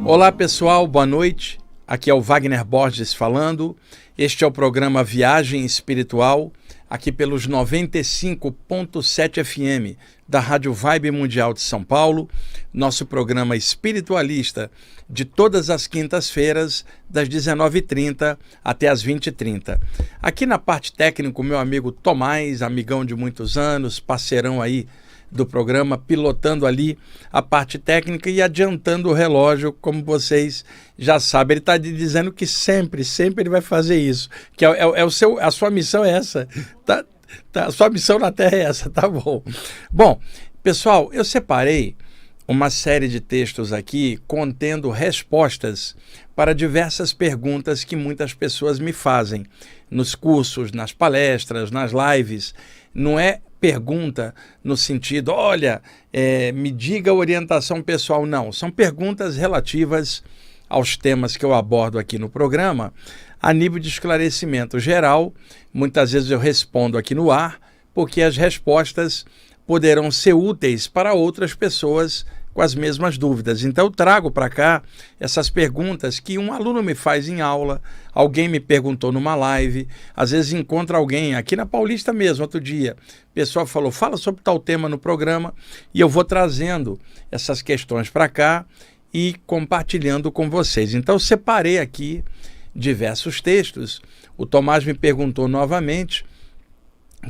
Olá pessoal, boa noite. Aqui é o Wagner Borges falando. Este é o programa Viagem Espiritual, aqui pelos 95.7 FM da Rádio Vibe Mundial de São Paulo, nosso programa espiritualista de todas as quintas-feiras, das 19h30 até as 20h30. Aqui na parte técnica, o meu amigo Tomás, amigão de muitos anos, parceirão aí do programa, pilotando ali a parte técnica e adiantando o relógio, como vocês já sabem. Ele está dizendo que sempre ele vai fazer isso, que a sua missão é essa, tá, a sua missão na Terra é essa, tá bom. Bom, pessoal, eu separei uma série de textos aqui contendo respostas para diversas perguntas que muitas pessoas me fazem nos cursos, nas palestras, nas lives. Não é pergunta no sentido, olha, me diga a orientação pessoal, não. São perguntas relativas aos temas que eu abordo aqui no programa, a nível de esclarecimento geral. Muitas vezes eu respondo aqui no ar, porque as respostas poderão ser úteis para outras pessoas com as mesmas dúvidas. Então eu trago para cá essas perguntas que um aluno me faz em aula, alguém me perguntou numa live, às vezes encontra alguém aqui na Paulista mesmo, outro dia, o pessoal falou, fala sobre tal tema no programa, e eu vou trazendo essas questões para cá e compartilhando com vocês. Então eu separei aqui diversos textos. O Tomás me perguntou novamente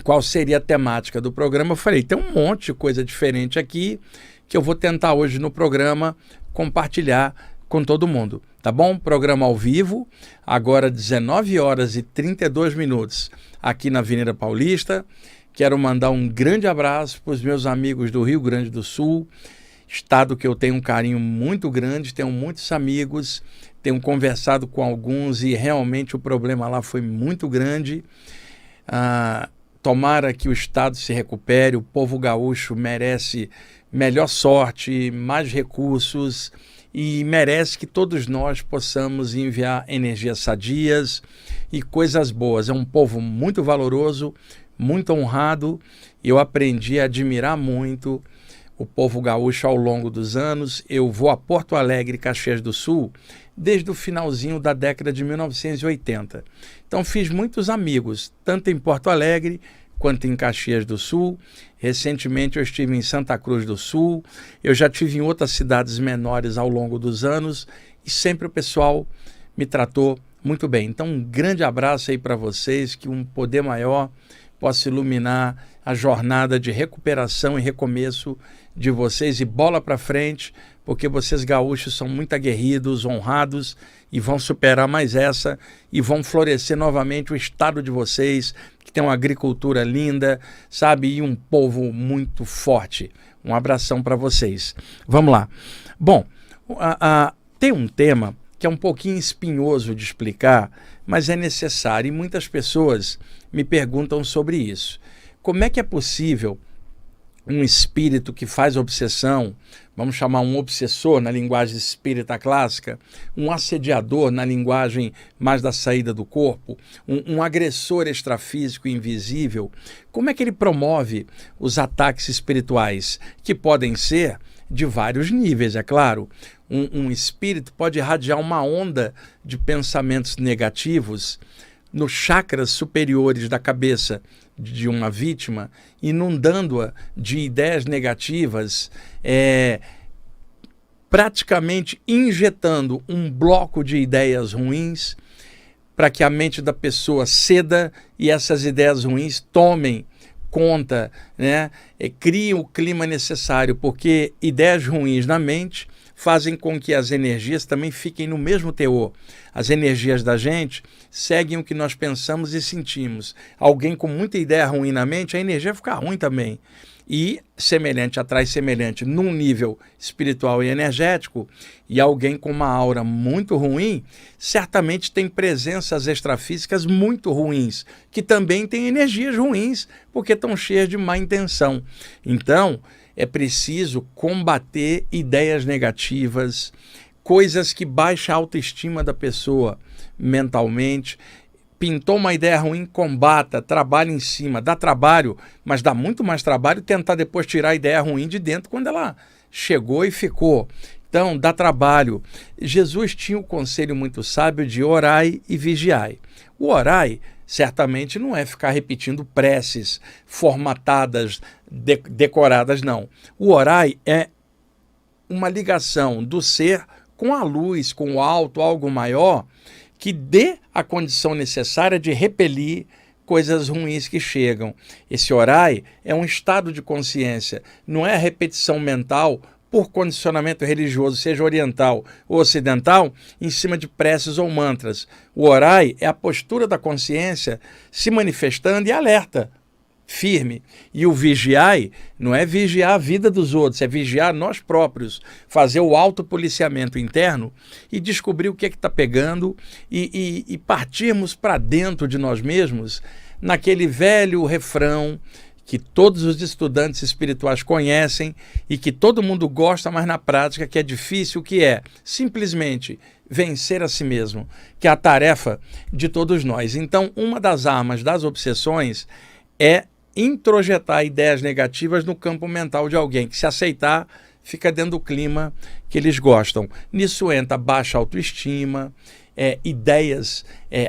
qual seria a temática do programa. Eu falei, tem um monte de coisa diferente aqui, que eu vou tentar hoje no programa compartilhar com todo mundo, tá bom? Programa ao vivo, agora 19h32, aqui na Avenida Paulista. Quero mandar um grande abraço para os meus amigos do Rio Grande do Sul, estado que eu tenho um carinho muito grande, tenho muitos amigos, tenho conversado com alguns e realmente o problema lá foi muito grande. Tomara que o estado se recupere, o povo gaúcho merece melhor sorte, mais recursos e merece que todos nós possamos enviar energias sadias e coisas boas. É um povo muito valoroso, muito honrado. Eu aprendi a admirar muito o povo gaúcho ao longo dos anos. Eu vou a Porto Alegre, Caxias do Sul, desde o finalzinho da década de 1980. Então fiz muitos amigos, tanto em Porto Alegre quanto em Caxias do Sul. Recentemente eu estive em Santa Cruz do Sul, eu já estive em outras cidades menores ao longo dos anos e sempre o pessoal me tratou muito bem. Então um grande abraço aí para vocês, que um poder maior possa iluminar a jornada de recuperação e recomeço de vocês e bola para frente, porque vocês gaúchos são muito aguerridos, honrados e vão superar mais essa e vão florescer novamente o estado de vocês, que tem uma agricultura linda, sabe, e um povo muito forte. Um abração para vocês. Vamos lá. Bom, tem um tema que é um pouquinho espinhoso de explicar, mas é necessário e muitas pessoas me perguntam sobre isso. Como é que é possível um espírito que faz obsessão, vamos chamar um obsessor na linguagem espírita clássica, um assediador na linguagem mais da saída do corpo, um agressor extrafísico invisível, como é que ele promove os ataques espirituais, que podem ser de vários níveis, é claro. Um espírito pode irradiar uma onda de pensamentos negativos nos chakras superiores da cabeça de uma vítima, inundando-a de ideias negativas, praticamente injetando um bloco de ideias ruins para que a mente da pessoa ceda e essas ideias ruins tomem conta, né? Criem o clima necessário, porque ideias ruins na mente fazem com que as energias também fiquem no mesmo teor. As energias da gente seguem o que nós pensamos e sentimos. Alguém com muita ideia ruim na mente, a energia fica ruim também. E semelhante atrai semelhante num nível espiritual e energético, e alguém com uma aura muito ruim, certamente tem presenças extrafísicas muito ruins, que também têm energias ruins, porque estão cheias de má intenção. Então, é preciso combater ideias negativas, coisas que baixam a autoestima da pessoa mentalmente. Pintou uma ideia ruim, combata, trabalha em cima, dá trabalho, mas dá muito mais trabalho tentar depois tirar a ideia ruim de dentro quando ela chegou e ficou. Então, dá trabalho. Jesus tinha um conselho muito sábio de orai e vigiai. O orai, certamente, não é ficar repetindo preces formatadas, decoradas, não. O orai é uma ligação do ser com a luz, com o alto, algo maior, que dê a condição necessária de repelir coisas ruins que chegam. Esse orai é um estado de consciência, não é a repetição mental por condicionamento religioso, seja oriental ou ocidental, em cima de preces ou mantras. O orai é a postura da consciência se manifestando e alerta, firme. E o vigiai não é vigiar a vida dos outros, é vigiar nós próprios, fazer o autopoliciamento interno e descobrir o que é que está pegando e partirmos para dentro de nós mesmos naquele velho refrão que todos os estudantes espirituais conhecem e que todo mundo gosta, mas na prática que é difícil, que é simplesmente vencer a si mesmo, que é a tarefa de todos nós. Então, uma das armas das obsessões é introjetar ideias negativas no campo mental de alguém, que se aceitar, fica dentro do clima que eles gostam. Nisso entra baixa autoestima, ideias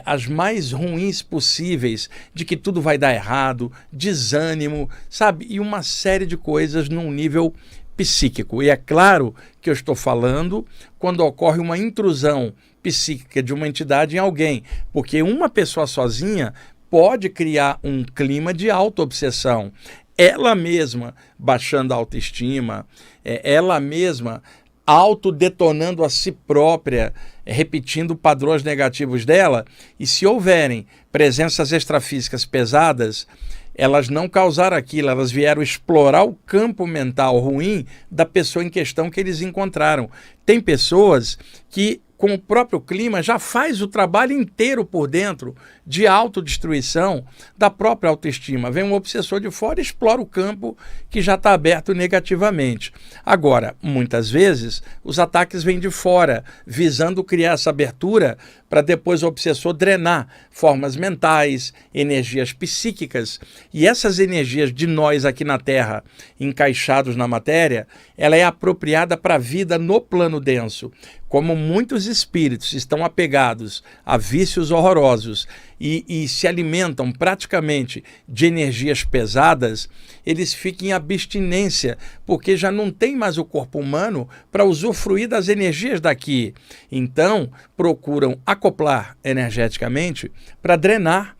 as mais ruins possíveis de que tudo vai dar errado, desânimo, sabe? E uma série de coisas num nível psíquico. E é claro que eu estou falando quando ocorre uma intrusão psíquica de uma entidade em alguém, porque uma pessoa sozinha pode criar um clima de auto-obsessão. Ela mesma baixando a autoestima, ela mesma autodetonando a si própria, repetindo padrões negativos dela, e se houverem presenças extrafísicas pesadas, elas não causaram aquilo, elas vieram explorar o campo mental ruim da pessoa em questão que eles encontraram. Tem pessoas que, com o próprio clima, já faz o trabalho inteiro por dentro de autodestruição da própria autoestima. Vem um obsessor de fora e explora o campo que já está aberto negativamente. Agora, muitas vezes, os ataques vêm de fora, visando criar essa abertura para depois o obsessor drenar formas mentais, energias psíquicas. E essas energias de nós aqui na Terra, encaixados na matéria, ela é apropriada para a vida no plano denso. Como muitos espíritos estão apegados a vícios horrorosos e se alimentam praticamente de energias pesadas, eles ficam em abstinência, porque já não tem mais o corpo humano para usufruir das energias daqui. Então, procuram acoplar energeticamente para drenar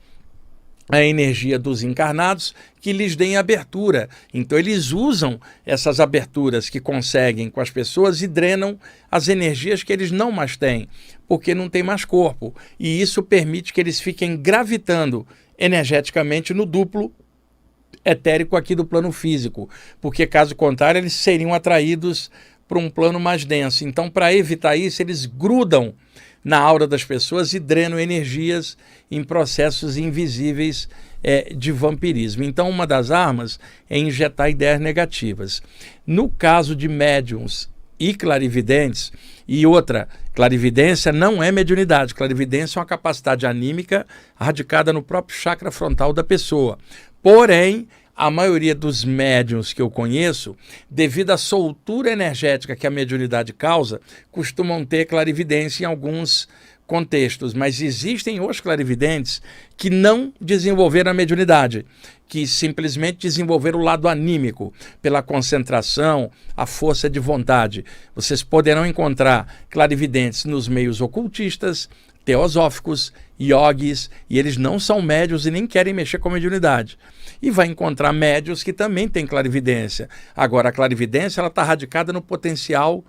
a energia dos encarnados que lhes deem abertura. Então eles usam essas aberturas que conseguem com as pessoas e drenam as energias que eles não mais têm, porque não tem mais corpo. E isso permite que eles fiquem gravitando energeticamente no duplo etérico aqui do plano físico, porque caso contrário eles seriam atraídos para um plano mais denso. Então, para evitar isso, eles grudam na aura das pessoas e drenam energias em processos invisíveis de vampirismo. Então, uma das armas é injetar ideias negativas. No caso de médiums e clarividentes, e outra, clarividência não é mediunidade, clarividência é uma capacidade anímica radicada no próprio chakra frontal da pessoa. Porém, a maioria dos médiuns que eu conheço, devido à soltura energética que a mediunidade causa, costumam ter clarividência em alguns contextos, mas existem os clarividentes que não desenvolveram a mediunidade, que simplesmente desenvolveram o lado anímico, pela concentração, a força de vontade. Vocês poderão encontrar clarividentes nos meios ocultistas, teosóficos, yogis, e eles não são médios e nem querem mexer com a mediunidade. E vai encontrar médios que também têm clarividência. Agora, a clarividência está radicada no potencial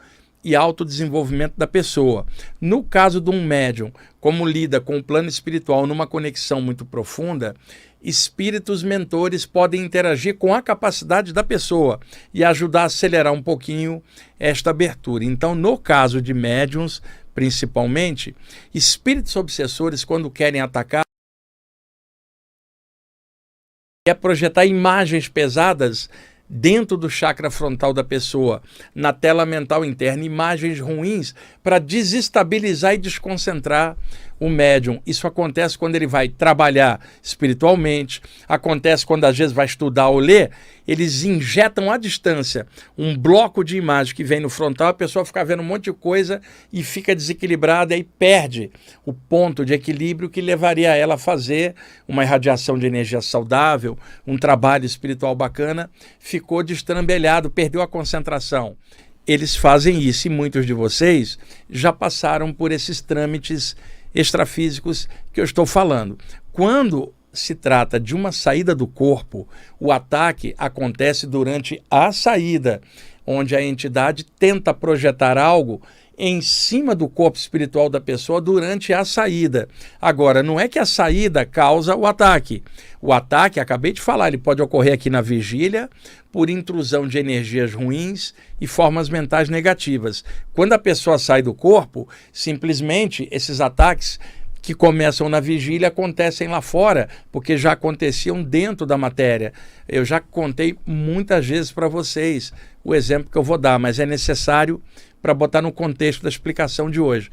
e autodesenvolvimento da pessoa. No caso de um médium, como lida com o plano espiritual numa conexão muito profunda, espíritos mentores podem interagir com a capacidade da pessoa e ajudar a acelerar um pouquinho esta abertura. Então, no caso de médiums, principalmente, espíritos obsessores, quando querem atacar, é projetar imagens pesadas dentro do chakra frontal da pessoa, na tela mental interna, imagens ruins para desestabilizar e desconcentrar o médium, isso acontece quando ele vai trabalhar espiritualmente, acontece quando às vezes vai estudar ou ler, eles injetam à distância um bloco de imagem que vem no frontal, a pessoa fica vendo um monte de coisa e fica desequilibrada e perde o ponto de equilíbrio que levaria ela a fazer uma irradiação de energia saudável, um trabalho espiritual bacana, ficou destrambelhado, perdeu a concentração. Eles fazem isso e muitos de vocês já passaram por esses trâmites extrafísicos que eu estou falando. Quando se trata de uma saída do corpo, o ataque acontece durante a saída, onde a entidade tenta projetar algo em cima do corpo espiritual da pessoa durante a saída. Agora, não é que a saída causa o ataque. O ataque, acabei de falar, ele pode ocorrer aqui na vigília por intrusão de energias ruins e formas mentais negativas. Quando a pessoa sai do corpo, simplesmente esses ataques que começam na vigília acontecem lá fora, porque já aconteciam dentro da matéria. Eu já contei muitas vezes para vocês o exemplo que eu vou dar, mas é necessário para botar no contexto da explicação de hoje.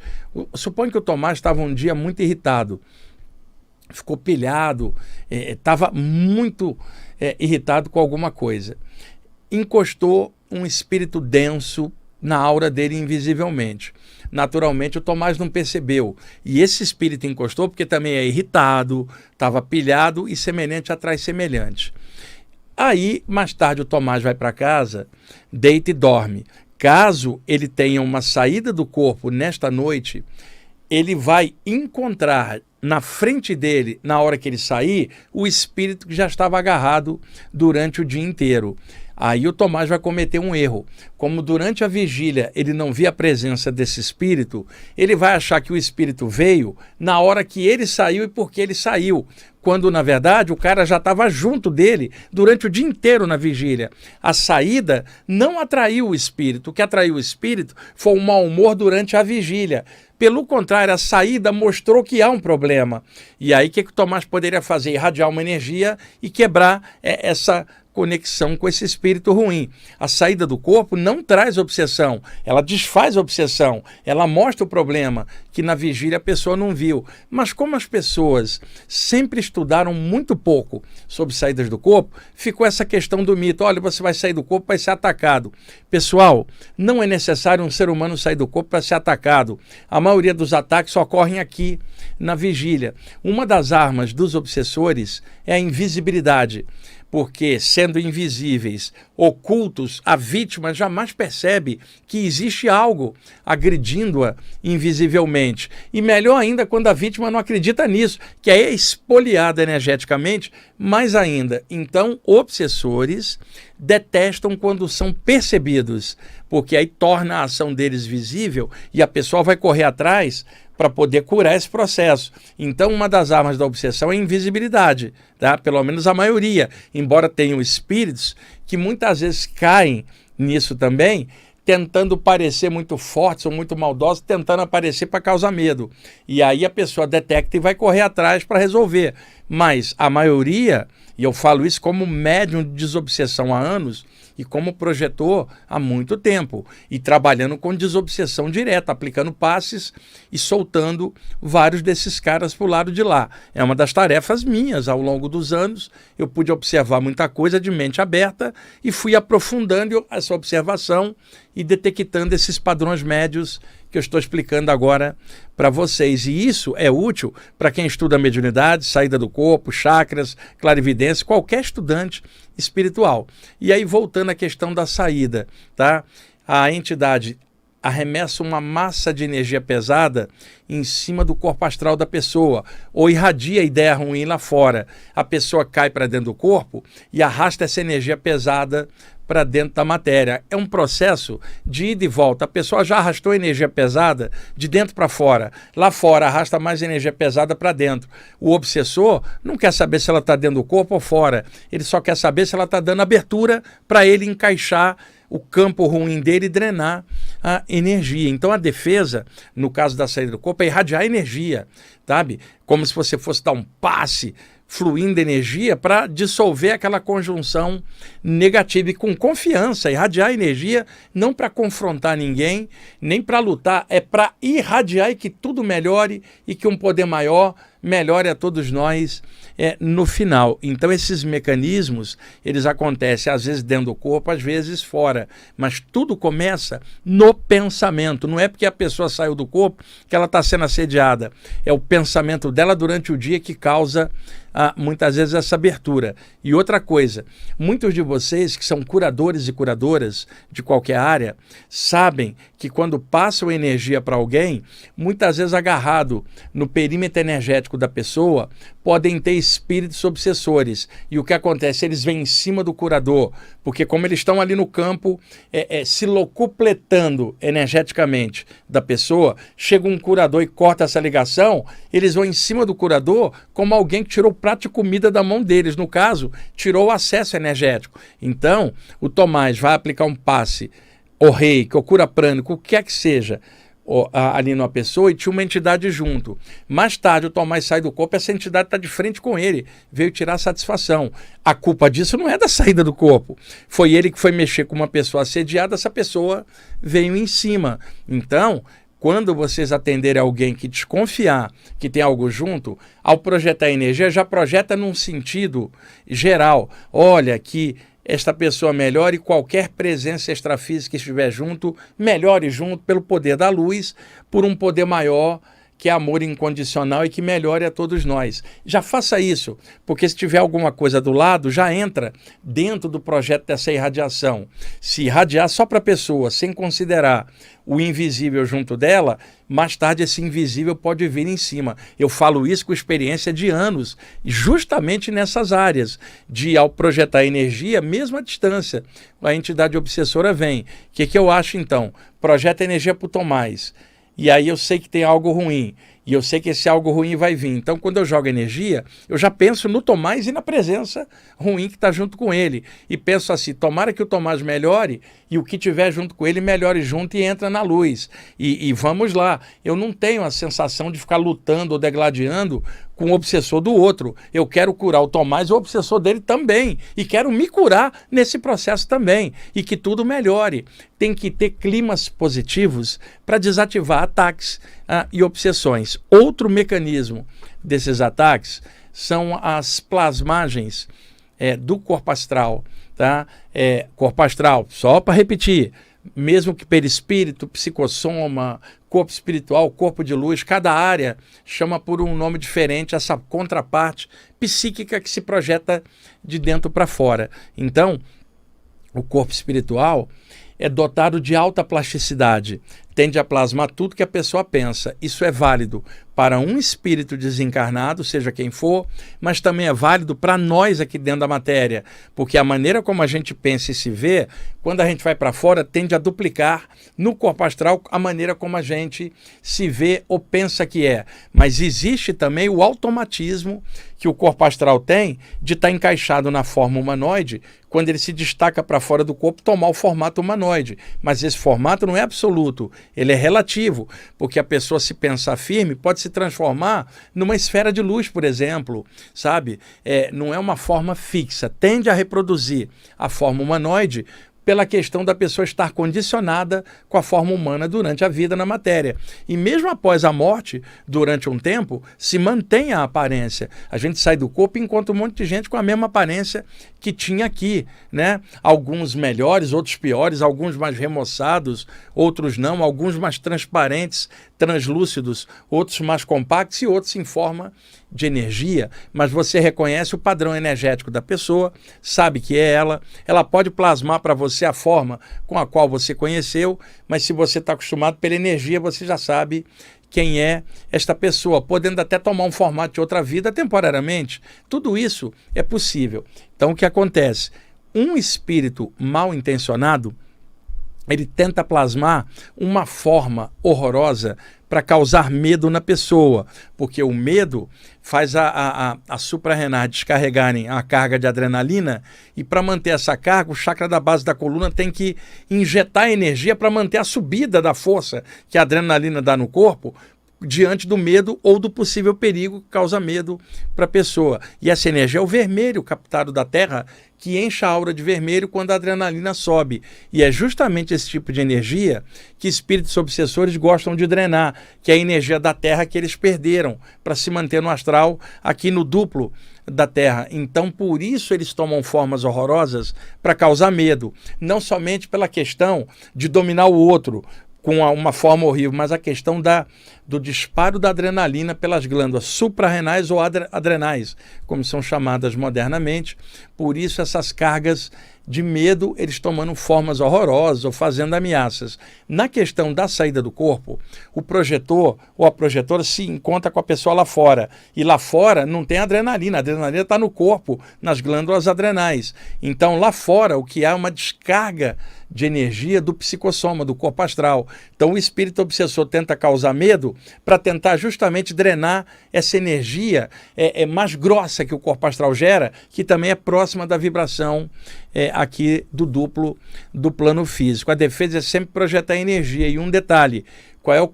Suponho que o Tomás estava um dia muito irritado, ficou pilhado, estava muito irritado com alguma coisa. Encostou um espírito denso na aura dele invisivelmente. Naturalmente, o Tomás não percebeu. E esse espírito encostou porque também é irritado, estava pilhado e semelhante atrai semelhante. Aí, mais tarde, o Tomás vai para casa, deita e dorme. Caso ele tenha uma saída do corpo nesta noite, ele vai encontrar na frente dele, na hora que ele sair, o espírito que já estava agarrado durante o dia inteiro. Aí o Tomás vai cometer um erro. Como durante a vigília ele não via a presença desse espírito, ele vai achar que o espírito veio na hora que ele saiu e porque ele saiu, quando na verdade o cara já estava junto dele durante o dia inteiro na vigília. A saída não atraiu o espírito. O que atraiu o espírito foi um mau humor durante a vigília. Pelo contrário, a saída mostrou que há um problema. E aí o que o Tomás poderia fazer? Irradiar uma energia e quebrar essa conexão com esse espírito ruim. A saída do corpo não traz obsessão, ela desfaz a obsessão, ela mostra o problema que na vigília a pessoa não viu. Mas como as pessoas sempre estudaram muito pouco sobre saídas do corpo, ficou essa questão do mito. Olha, você vai sair do corpo, vai ser atacado. Pessoal, não é necessário um ser humano sair do corpo para ser atacado. A maioria dos ataques ocorrem aqui na vigília. Uma das armas dos obsessores é a invisibilidade. Porque, sendo invisíveis, ocultos, a vítima jamais percebe que existe algo agredindo-a invisivelmente. E melhor ainda quando a vítima não acredita nisso, que é espoliada energeticamente, mais ainda. Então, obsessores detestam quando são percebidos, porque aí torna a ação deles visível e a pessoa vai correr atrás para poder curar esse processo. Então, uma das armas da obsessão é a invisibilidade, tá? Pelo menos a maioria, embora tenham espíritos que muitas vezes caem nisso também, tentando parecer muito fortes ou muito maldosos, tentando aparecer para causar medo. E aí a pessoa detecta e vai correr atrás para resolver. Mas a maioria, e eu falo isso como médium de desobsessão há anos, e como projetor há muito tempo, e trabalhando com desobsessão direta, aplicando passes e soltando vários desses caras para o lado de lá. É uma das tarefas minhas ao longo dos anos, eu pude observar muita coisa de mente aberta e fui aprofundando essa observação e detectando esses padrões médios que eu estou explicando agora para vocês. E isso é útil para quem estuda mediunidade, saída do corpo, chakras, clarividência, qualquer estudante espiritual. E aí, voltando à questão da saída, tá? A entidade arremessa uma massa de energia pesada em cima do corpo astral da pessoa, ou irradia a ideia ruim lá fora. A pessoa cai para dentro do corpo e arrasta essa energia pesada para dentro da matéria. É um processo de ida e volta. A pessoa já arrastou energia pesada de dentro para fora. Lá fora arrasta mais energia pesada para dentro. O obsessor não quer saber se ela está dentro do corpo ou fora. Ele só quer saber se ela está dando abertura para ele encaixar o campo ruim dele e drenar a energia. Então a defesa, no caso da saída do corpo, é irradiar energia, sabe? Como se você fosse dar um passe fluindo energia para dissolver aquela conjunção negativa e com confiança, irradiar energia, não para confrontar ninguém, nem para lutar, é para irradiar e que tudo melhore e que um poder maior melhore a todos nós no final. Então esses mecanismos, eles acontecem às vezes dentro do corpo, às vezes fora, mas tudo começa no pensamento. Não é porque a pessoa saiu do corpo que ela está sendo assediada, é o pensamento dela durante o dia que causa muitas vezes essa abertura. E outra coisa, muitos de vocês que são curadores e curadoras de qualquer área, sabem que quando passam energia para alguém, muitas vezes agarrado no perímetro energético da pessoa, podem ter espíritos obsessores. E o que acontece? Eles vêm em cima do curador, porque como eles estão ali no campo, se locupletando energeticamente da pessoa, chega um curador e corta essa ligação, eles vão em cima do curador como alguém que tirou o prato de comida da mão deles. No caso, tirou o acesso energético. Então, o Tomás vai aplicar um passe, o reiki, o cura prânico, o que quer que seja, ali numa pessoa e tinha uma entidade junto. Mais tarde o Tomás sai do corpo, essa entidade está de frente com ele, veio tirar satisfação. A culpa disso não é da saída do corpo. Foi ele que foi mexer com uma pessoa assediada, essa pessoa veio em cima. Então, quando vocês atenderem alguém que desconfiar que tem algo junto, ao projetar energia, já projeta num sentido geral. Olha, que esta pessoa melhore, qualquer presença extrafísica que estiver junto, melhore junto pelo poder da luz, por um poder maior, que é amor incondicional e que melhore a todos nós. Já faça isso, porque se tiver alguma coisa do lado, já entra dentro do projeto dessa irradiação. Se irradiar só para a pessoa, sem considerar o invisível junto dela, mais tarde esse invisível pode vir em cima. Eu falo isso com experiência de anos, justamente nessas áreas, de ao projetar energia, mesmo à distância, a entidade obsessora vem. O que eu acho então? Projeta energia para o Tomás. E aí eu sei que tem algo ruim, e eu sei que esse algo ruim vai vir. Então, quando eu jogo energia, eu já penso no Tomás e na presença ruim que está junto com ele. E penso assim, tomara que o Tomás melhore, e o que tiver junto com ele melhore junto e entra na luz. E vamos lá. Eu não tenho a sensação de ficar lutando ou degladiando com o obsessor do outro. Eu quero curar o Tomás e o obsessor dele também. E quero me curar nesse processo também. E que tudo melhore. Tem que ter climas positivos para desativar ataques e obsessões. Outro mecanismo desses ataques são as plasmagens do corpo astral. Tá? Corpo astral, só para repetir, mesmo que perispírito, psicossoma, corpo espiritual, corpo de luz, cada área chama por um nome diferente essa contraparte psíquica que se projeta de dentro para fora. Então, o corpo espiritual é dotado de alta plasticidade, tende a plasmar tudo que a pessoa pensa. Isso é válido para um espírito desencarnado, seja quem for, mas também é válido para nós aqui dentro da matéria, porque a maneira como a gente pensa e se vê, quando a gente vai para fora, tende a duplicar no corpo astral a maneira como a gente se vê ou pensa que é. Mas existe também o automatismo que o corpo astral tem de estar encaixado na forma humanoide, quando ele se destaca para fora do corpo, tomar o formato humanoide. Mas esse formato não é absoluto, ele é relativo, porque a pessoa, se pensar firme, pode se transformar numa esfera de luz, por exemplo, sabe? Não é uma forma fixa, tende a reproduzir a forma humanoide pela questão da pessoa estar condicionada com a forma humana durante a vida na matéria. E mesmo após a morte, durante um tempo, se mantém a aparência. A gente sai do corpo e encontra um monte de gente com a mesma aparência que tinha aqui, né? Alguns melhores, outros piores, alguns mais remoçados, outros não, alguns mais transparentes, translúcidos, outros mais compactos e outros em forma de energia, mas você reconhece o padrão energético da pessoa, sabe que é ela pode plasmar para você a forma com a qual você conheceu, mas se você está acostumado pela energia, você já sabe quem é esta pessoa, podendo até tomar um formato de outra vida temporariamente. Tudo isso é possível. Então, o que acontece? Um espírito mal intencionado, ele tenta plasmar uma forma horrorosa para causar medo na pessoa, porque o medo faz a suprarrenais descarregarem a carga de adrenalina, e para manter essa carga, o chakra da base da coluna tem que injetar energia para manter a subida da força que a adrenalina dá no corpo, diante do medo ou do possível perigo que causa medo para a pessoa. E essa energia é o vermelho captado da Terra, que enche a aura de vermelho quando a adrenalina sobe. E é justamente esse tipo de energia que espíritos obsessores gostam de drenar, que é a energia da Terra que eles perderam para se manter no astral, aqui no duplo da Terra. Então, por isso eles tomam formas horrorosas para causar medo. Não somente pela questão de dominar o outro com uma forma horrível, mas a questão do disparo da adrenalina pelas glândulas suprarrenais ou adrenais, como são chamadas modernamente. Por isso essas cargas de medo, eles tomando formas horrorosas ou fazendo ameaças. Na questão da saída do corpo, o projetor ou a projetora se encontra com a pessoa lá fora. E lá fora não tem adrenalina. A adrenalina está no corpo, nas glândulas adrenais. Então lá fora o que há é uma descarga de energia do psicossoma, do corpo astral. Então o espírito obsessor tenta causar medo para tentar justamente drenar essa energia mais grossa que o corpo astral gera, que também é próxima da vibração aqui do duplo do plano físico. A defesa é sempre projetar energia. E um detalhe, qual é o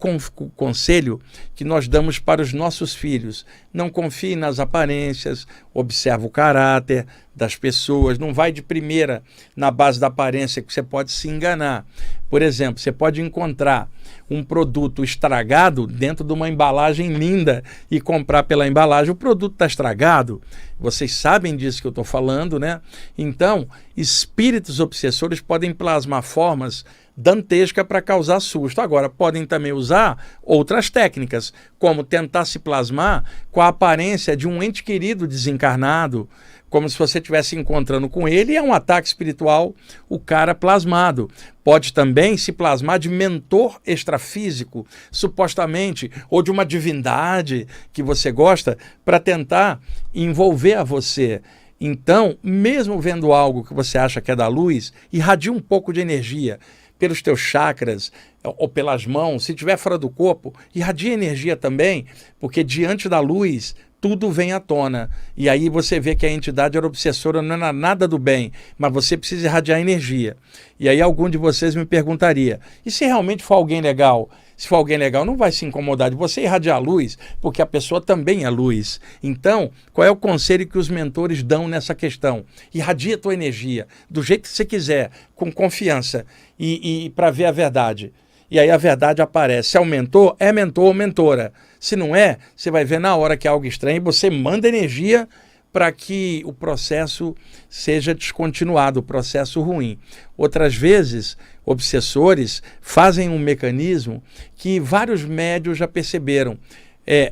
conselho que nós damos para os nossos filhos? Não confie nas aparências, observe o caráter das pessoas, não vai de primeira na base da aparência, que você pode se enganar. Por exemplo, você pode encontrar um produto estragado dentro de uma embalagem linda e comprar pela embalagem. O produto está estragado, vocês sabem disso que eu estou falando, né? Então, espíritos obsessores podem plasmar formas dantescas para causar susto. Agora, podem também usar outras técnicas, como tentar se plasmar com a aparência de um ente querido desencarnado, como se você estivesse encontrando com ele, e é um ataque espiritual o cara plasmado. Pode também se plasmar de mentor extrafísico, supostamente, ou de uma divindade que você gosta, para tentar envolver a você. Então, mesmo vendo algo que você acha que é da luz, irradia um pouco de energia pelos teus chakras ou pelas mãos. Se estiver fora do corpo, irradia energia também, porque diante da luz tudo vem à tona. E aí você vê que a entidade era obsessora, não era nada do bem, mas você precisa irradiar energia. E aí algum de vocês me perguntaria, e se realmente for alguém legal? Se for alguém legal, não vai se incomodar de você irradiar a luz, porque a pessoa também é luz. Então, qual é o conselho que os mentores dão nessa questão? Irradia a tua energia, do jeito que você quiser, com confiança, e para ver a verdade. E aí a verdade aparece. Se é um mentor ou mentora. Se não é, você vai ver na hora que é algo estranho e você manda energia para que o processo seja descontinuado, o processo ruim. Outras vezes, obsessores fazem um mecanismo que vários médios já perceberam.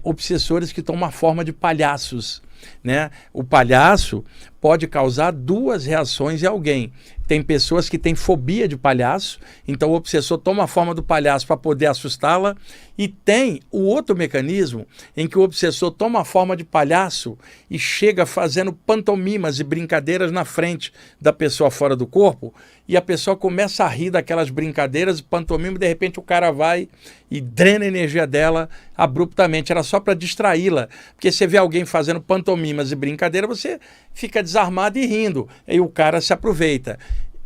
Obsessores que tomam a forma de palhaços, né? O palhaço pode causar duas reações em alguém. Tem pessoas que têm fobia de palhaço, então o obsessor toma a forma do palhaço para poder assustá-la, e tem o outro mecanismo em que o obsessor toma a forma de palhaço e chega fazendo pantomimas e brincadeiras na frente da pessoa fora do corpo, e a pessoa começa a rir daquelas brincadeiras, pantomima, e de repente o cara vai e drena a energia dela abruptamente. Era só para distraí-la, porque você vê alguém fazendo pantomimas e brincadeira, você fica desarmado e rindo, aí o cara se aproveita.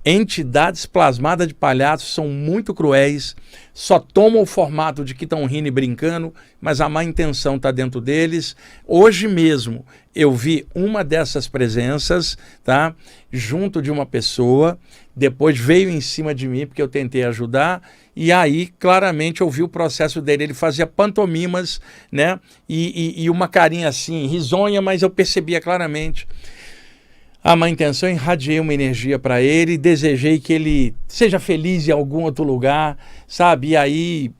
Entidades plasmadas de palhaços são muito cruéis, só tomam o formato de que estão rindo e brincando, mas a má intenção está dentro deles. Hoje mesmo eu vi uma dessas presenças, tá, junto de uma pessoa, depois veio em cima de mim porque eu tentei ajudar, e aí claramente eu vi o processo dele. Ele fazia pantomimas, né, e uma carinha assim, risonha, mas eu percebia claramente a má intenção. Irradiei uma energia para ele, desejei que ele seja feliz em algum outro lugar, sabe? E aí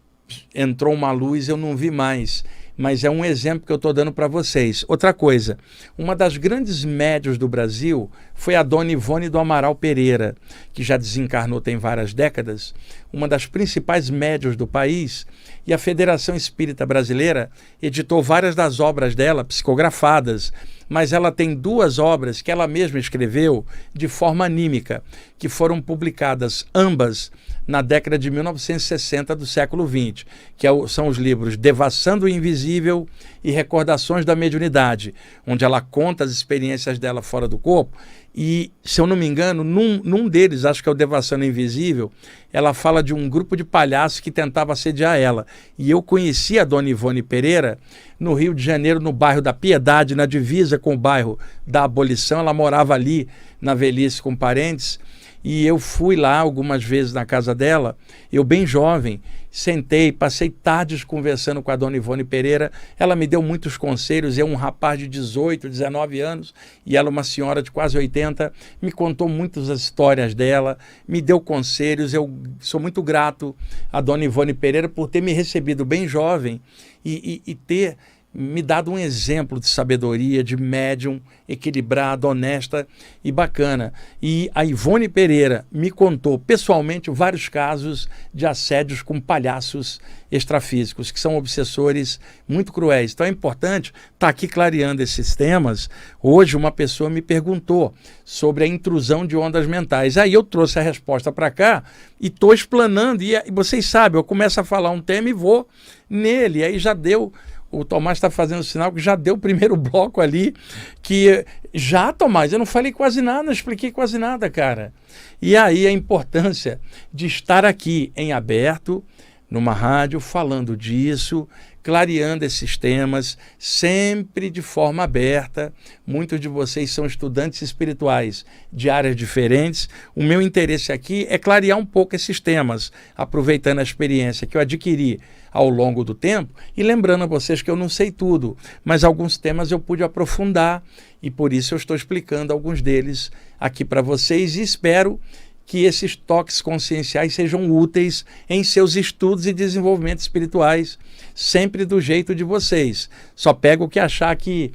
entrou uma luz, eu não vi mais. Mas é um exemplo que eu estou dando para vocês. Outra coisa, uma das grandes médiuns do Brasil foi a dona Ivone do Amaral Pereira, que já desencarnou tem várias décadas, uma das principais médiuns do país, e a Federação Espírita Brasileira editou várias das obras dela, psicografadas, mas ela tem duas obras que ela mesma escreveu de forma anímica, que foram publicadas ambas na década de 1960 do século XX, que são os livros Devassando o Invisível e Recordações da Mediunidade, onde ela conta as experiências dela fora do corpo. E, se eu não me engano, num deles, acho que é o Devassando o Invisível, ela fala de um grupo de palhaços que tentava assediar ela. E eu conheci a dona Ivone Pereira no Rio de Janeiro, no bairro da Piedade, na divisa com o bairro da Abolição. Ela morava ali na velhice com parentes. E eu fui lá algumas vezes na casa dela, eu bem jovem, sentei, passei tardes conversando com a dona Ivone Pereira. Ela me deu muitos conselhos. Eu, um rapaz de 18, 19 anos, e ela, uma senhora de quase 80, me contou muitas histórias dela, me deu conselhos. Eu sou muito grato à dona Ivone Pereira por ter me recebido bem jovem e ter me dado um exemplo de sabedoria, de médium equilibrada, honesta e bacana. E a Ivone Pereira me contou pessoalmente vários casos de assédios com palhaços extrafísicos, que são obsessores muito cruéis. Então é importante estar aqui clareando esses temas. Hoje uma pessoa me perguntou sobre a intrusão de ondas mentais. Aí eu trouxe a resposta para cá e estou explanando. E vocês sabem, eu começo a falar um tema e vou nele. Aí já deu... O Tomás está fazendo sinal que já deu o primeiro bloco ali, que já, Tomás, eu não falei quase nada, não expliquei quase nada, cara. E aí a importância de estar aqui em aberto, numa rádio, falando disso, clareando esses temas, sempre de forma aberta. Muitos de vocês são estudantes espirituais de áreas diferentes. O meu interesse aqui é clarear um pouco esses temas, aproveitando a experiência que eu adquiri ao longo do tempo e lembrando a vocês que eu não sei tudo, mas alguns temas eu pude aprofundar e por isso eu estou explicando alguns deles aqui para vocês e espero que esses toques conscienciais sejam úteis em seus estudos e desenvolvimentos espirituais, sempre do jeito de vocês. Só pega o que achar que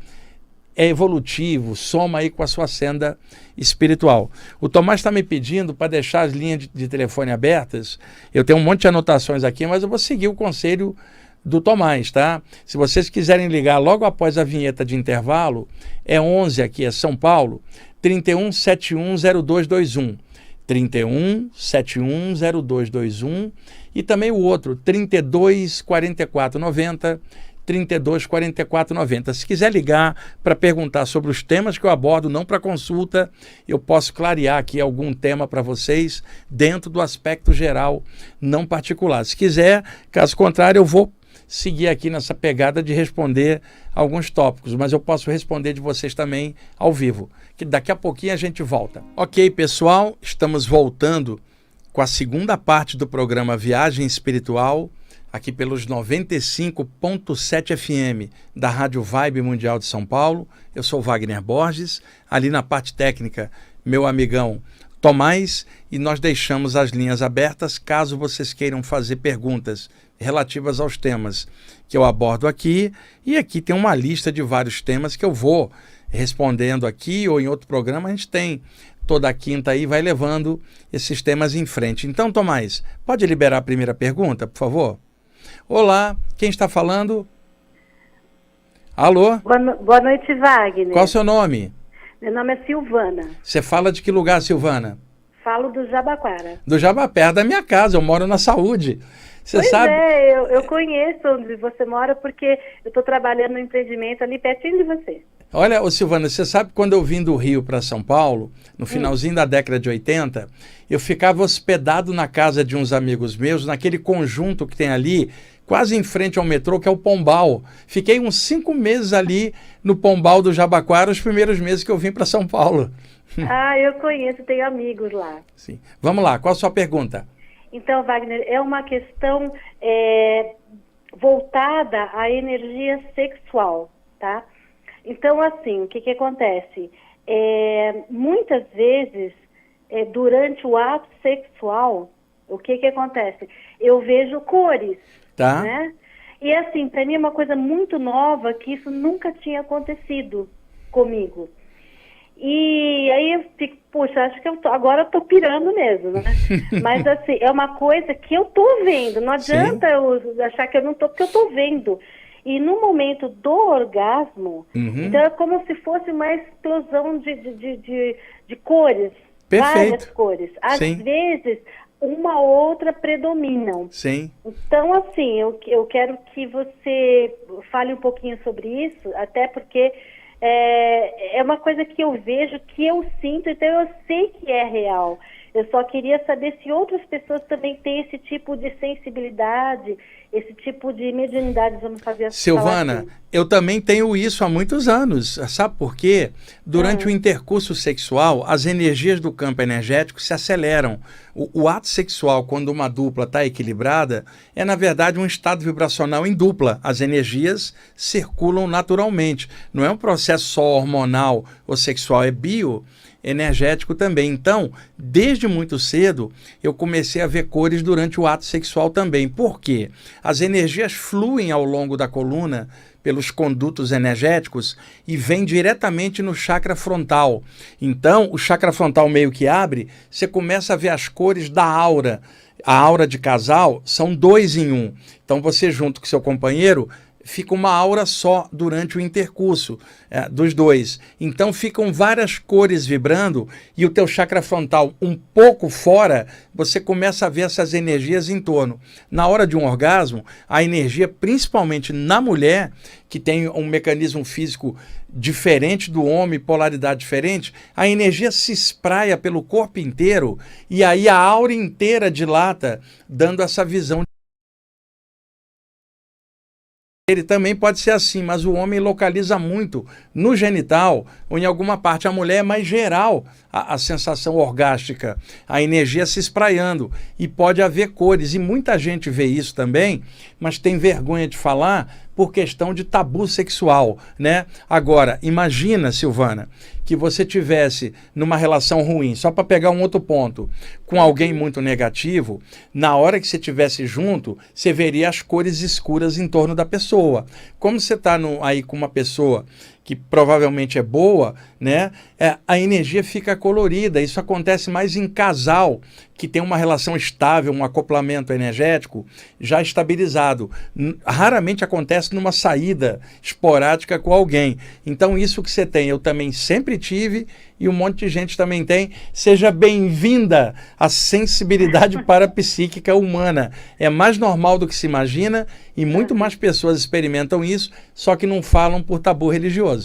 é evolutivo, soma aí com a sua senda espiritual. O Tomás está me pedindo para deixar as linhas de telefone abertas. Eu tenho um monte de anotações aqui, mas eu vou seguir o conselho do Tomás, tá? Se vocês quiserem ligar logo após a vinheta de intervalo, é 11 aqui, é São Paulo, 31710221. 31710221 e também o outro, 324490, 324490. Se quiser ligar para perguntar sobre os temas que eu abordo, não para consulta, eu posso clarear aqui algum tema para vocês dentro do aspecto geral, não particular. Se quiser, caso contrário, eu vou seguir aqui nessa pegada de responder alguns tópicos, mas eu posso responder de vocês também ao vivo, que daqui a pouquinho a gente volta. Ok, pessoal, estamos voltando com a segunda parte do programa Viagem Espiritual, aqui pelos 95.7 FM da Rádio Vibe Mundial de São Paulo. Eu sou Wagner Borges, ali na parte técnica, meu amigão Tomás, e nós deixamos as linhas abertas caso vocês queiram fazer perguntas relativas aos temas que eu abordo aqui. E aqui tem uma lista de vários temas que eu vou respondendo aqui ou em outro programa. A gente tem toda a quinta aí, vai levando esses temas em frente. Então, Tomás, pode liberar a primeira pergunta, por favor? Olá, quem está falando? Alô? Boa noite, Wagner. Qual o seu nome? Meu nome é Silvana. Você fala de que lugar, Silvana? Falo do Jabaquara. Do Jabá, perto da minha casa, eu moro na Saúde. Você pois sabe? Eu conheço onde você mora porque eu estou trabalhando no empreendimento ali pertinho de você. Olha, ô Silvana, você sabe quando eu vim do Rio para São Paulo, no finalzinho da década de 80, eu ficava hospedado na casa de uns amigos meus, naquele conjunto que tem ali, quase em frente ao metrô, que é o Pombal. Fiquei uns 5 meses ali no Pombal do Jabaquara, os primeiros meses que eu vim para São Paulo. Ah, eu conheço, tenho amigos lá. Sim. Vamos lá, qual a sua pergunta? Então, Wagner, é uma questão voltada à energia sexual, tá? Então, assim, o que acontece? Muitas vezes, durante o ato sexual, o que acontece? Eu vejo cores, tá, né? E assim, para mim é uma coisa muito nova, que isso nunca tinha acontecido comigo. E aí eu fico, puxa, acho que agora eu tô pirando mesmo, né? Mas assim, é uma coisa que eu tô vendo, não adianta eu achar que eu não tô, porque eu tô vendo. E no momento do orgasmo, então é como se fosse uma explosão de cores, perfeito, várias cores. Às vezes uma ou outra predominam. Sim. Então, assim, eu quero que você fale um pouquinho sobre isso, até porque é uma coisa que eu vejo, que eu sinto, então eu sei que é real. Eu só queria saber se outras pessoas também têm esse tipo de sensibilidade, esse tipo de mediunidade, vamos fazer assim. Silvana, eu também tenho isso há muitos anos. Sabe por quê? Durante o intercurso sexual, as energias do campo energético se aceleram. O ato sexual, quando uma dupla está equilibrada, é na verdade um estado vibracional em dupla. As energias circulam naturalmente. Não é um processo só hormonal ou sexual, é bioenergético também. Então, desde muito cedo, eu comecei a ver cores durante o ato sexual também. Por quê? As energias fluem ao longo da coluna pelos condutos energéticos e vêm diretamente no chakra frontal. Então, o chakra frontal meio que abre, você começa a ver as cores da aura. A aura de casal são 2 em 1. Então, você junto com seu companheiro fica uma aura só durante o intercurso dos dois. Então ficam várias cores vibrando e o teu chakra frontal um pouco fora, você começa a ver essas energias em torno. Na hora de um orgasmo, a energia, principalmente na mulher, que tem um mecanismo físico diferente do homem, polaridade diferente, a energia se espraia pelo corpo inteiro e aí a aura inteira dilata, dando essa visão. Ele também pode ser assim, mas o homem localiza muito no genital ou em alguma parte. A mulher é mais geral a sensação orgástica, a energia se espraiando e pode haver cores. E muita gente vê isso também, mas tem vergonha de falar por questão de tabu sexual, né? Agora, imagina, Silvana, que você tivesse numa relação ruim, só para pegar um outro ponto, com alguém muito negativo, na hora que você estivesse junto, você veria as cores escuras em torno da pessoa. Como você está aí com uma pessoa que provavelmente é boa, né? A energia fica colorida. Isso acontece mais em casal, que tem uma relação estável, um acoplamento energético já estabilizado. Raramente acontece numa saída esporádica com alguém. Então isso que você tem, eu também sempre tive e um monte de gente também tem. Seja bem-vinda à sensibilidade parapsíquica humana. É mais normal do que se imagina e muito mais pessoas experimentam isso, só que não falam por tabu religioso.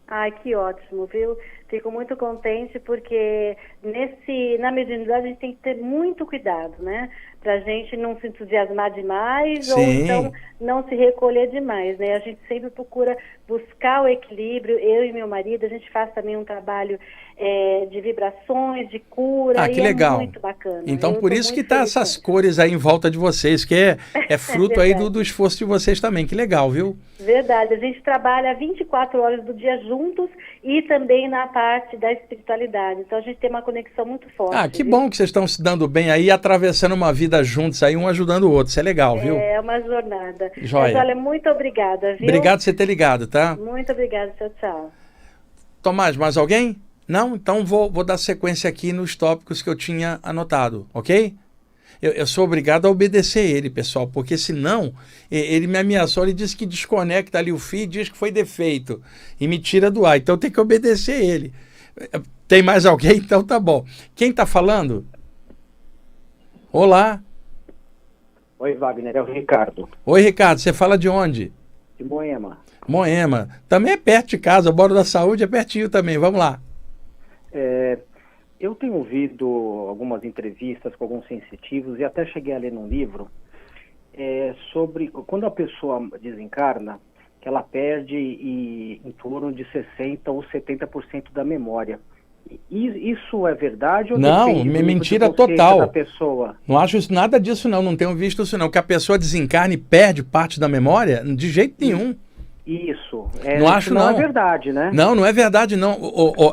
Ai, que ótimo, viu? Fico muito contente porque na mediunidade a gente tem que ter muito cuidado, né? Pra gente não se entusiasmar demais. Sim. Ou então não se recolher demais, né? A gente sempre procura buscar o equilíbrio. Eu e meu marido, a gente faz também um trabalho de vibrações, de cura. Que legal. É muito bacana. Então, por isso que tá essas cores aí em volta de vocês, que é fruto aí do esforço de vocês também. Que legal, viu? Verdade. A gente trabalha 24 horas do dia juntos e também na parte da espiritualidade. Então, a gente tem uma conexão muito forte. Que bom que vocês estão se dando bem aí, atravessando uma vida juntos aí, um ajudando o outro. Isso é legal, viu? É uma jornada. Joia. Mas olha, muito obrigada, viu? Obrigado por você ter ligado, tá? Muito obrigada. Tchau, tchau. Tomás, mais alguém? Não? Então vou dar sequência aqui nos tópicos que eu tinha anotado, ok? Eu sou obrigado a obedecer ele, pessoal, porque senão ele me ameaçou, ele disse que desconecta ali o fio e diz que foi defeito e me tira do ar, então eu tenho que obedecer ele. Tem mais alguém? Então tá bom. Quem tá falando? Olá. Oi, Wagner, é o Ricardo. Oi, Ricardo, você fala de onde? De Moema. Moema. Também é perto de casa, o Boro da Saúde é pertinho também, vamos lá. Eu tenho ouvido algumas entrevistas com alguns sensitivos e até cheguei a ler num livro sobre quando a pessoa desencarna, que ela perde em torno de 60% ou 70% da memória. Isso é verdade ou não? Mentira total. Da pessoa? Não acho nada disso não tenho visto isso não. Que a pessoa desencarne e perde parte da memória? De jeito nenhum. Isso. Não acho não. Não é verdade, né? Não é verdade não.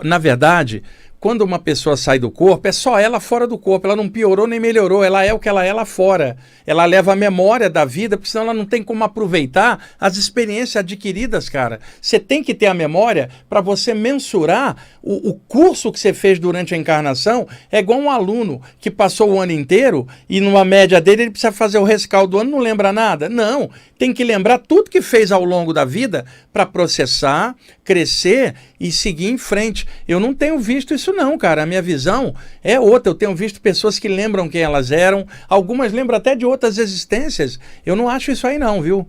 Na verdade, quando uma pessoa sai do corpo, é só ela fora do corpo. Ela não piorou nem melhorou. Ela é o que ela é lá fora. Ela leva a memória da vida, porque senão ela não tem como aproveitar as experiências adquiridas, cara. Você tem que ter a memória para você mensurar o curso que você fez durante a encarnação. É igual um aluno que passou o ano inteiro e numa média dele ele precisa fazer o rescaldo do ano, não lembra nada. Não, tem que lembrar tudo que fez ao longo da vida para processar, crescer e seguir em frente. Eu não tenho visto isso não, cara. A minha visão é outra. Eu tenho visto pessoas que lembram quem elas eram, algumas lembram até de outras existências. Eu não acho isso aí não, viu?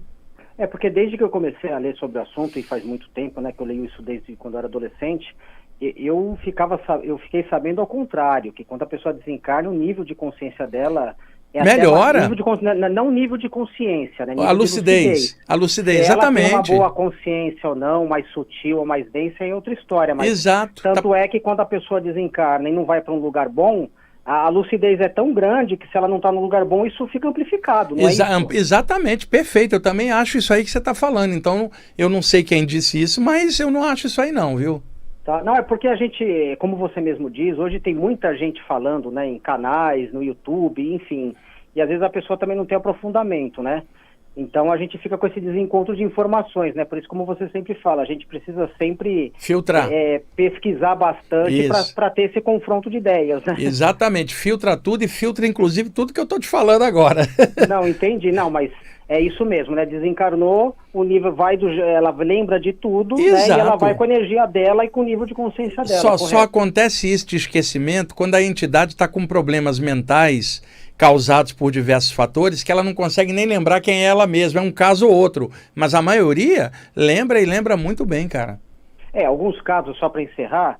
É porque desde que eu comecei a ler sobre o assunto, e faz muito tempo, né, que eu leio isso desde quando eu era adolescente, eu fiquei sabendo ao contrário, que quando a pessoa desencarna, o nível de consciência dela melhora? Não nível de consciência, né? Nível a lucidez. A lucidez, exatamente. Ela tem uma boa consciência ou não, mais sutil ou mais densa, é outra história. Mas exato. Tanto é que quando a pessoa desencarna e não vai para um lugar bom, a lucidez é tão grande que se ela não está num lugar bom, isso fica amplificado, não é isso? Exatamente, perfeito. Eu também acho isso aí que você está falando. Então, eu não sei quem disse isso, mas eu não acho isso aí não, viu? Tá? Não, é porque a gente, como você mesmo diz, hoje tem muita gente falando, né, em canais, no YouTube, enfim, e às vezes a pessoa também não tem aprofundamento, né? Então a gente fica com esse desencontro de informações, né? Por isso, como você sempre fala, a gente precisa sempre filtrar, pesquisar bastante para ter esse confronto de ideias, né? Exatamente, filtra tudo e filtra inclusive tudo que eu estou te falando agora. Não, entendi, não, mas é isso mesmo, né? Desencarnou, o nível ela lembra de tudo, né? E ela vai com a energia dela e com o nível de consciência dela. Só acontece isso de esquecimento quando a entidade está com problemas mentais causados por diversos fatores que ela não consegue nem lembrar quem é ela mesma. É um caso ou outro, mas a maioria lembra e lembra muito bem, cara. Alguns casos, só para encerrar,